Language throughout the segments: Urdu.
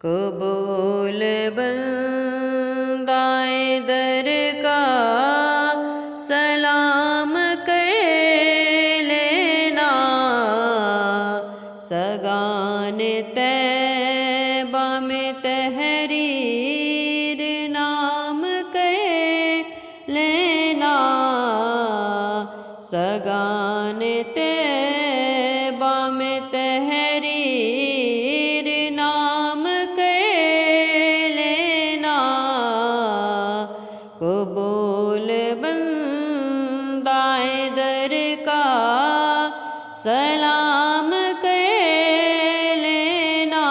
قبول بندائے در کا سلام کر لینا، سگان طیبہ میں تحریر نام کر لینا، سگان طیبہ میں تحریر نام کر لینا، قبول بندائے در کا سلام کر لینا،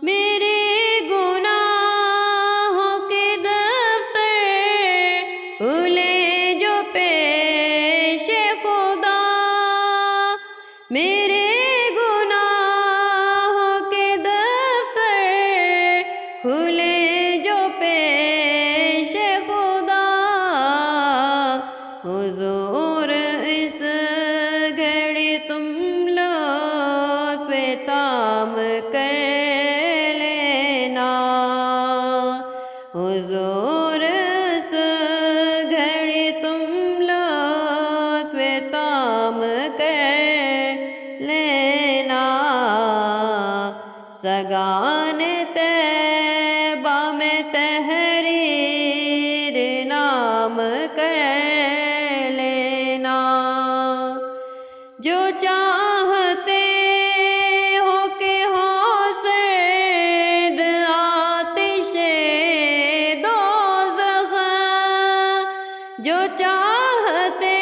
میرے گناہوں کے دفتر کھلے جو پیش خدا، میرے گناہوں کے دفتر کھلے جو پیش خدا، حضور اس گھڑی تم لطف تام کر لینا، حضور اس گھڑی تم لطف تام کر لینا، سگان طیبہ میں تحریر نام کر لینا، جو چاہتے ہو کہ ہو سرد آتش دوزخ، جو چاہتے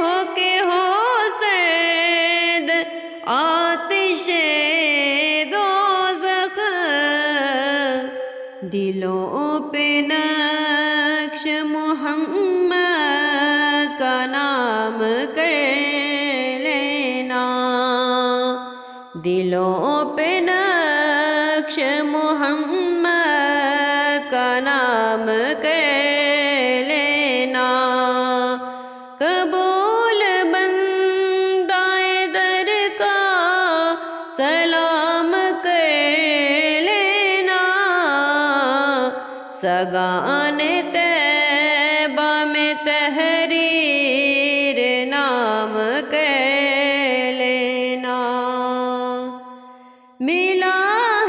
ہو کہ ہو سرد آتش دوزخ، دلوں پہ نقش محمد کا نام کر لینا، دلوں پہ نقش محمد کا نام کر لینا، قبول بندائے در کا سلام کر لینا، سگان طیبہ میں تحریر نام کر لینا، ملا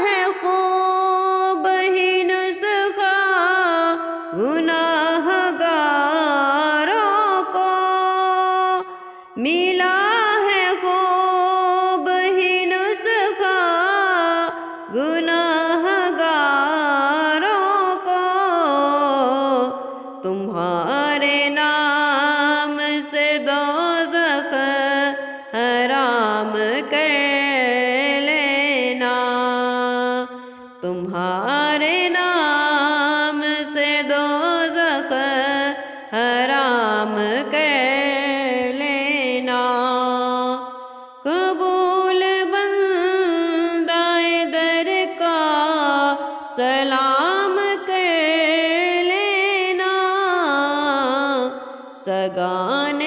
ہے خوب ہی نسخہ گناہ گاروں کو، ملا ہے خوب ہی نسخہ گناہ گاروں کو، تمہارے نام سے دوزخ حرام کر لینا، تمہارے نام سے دوزخ حرام کر لینا، قبول بندائے در کا سلام کر لینا، سگان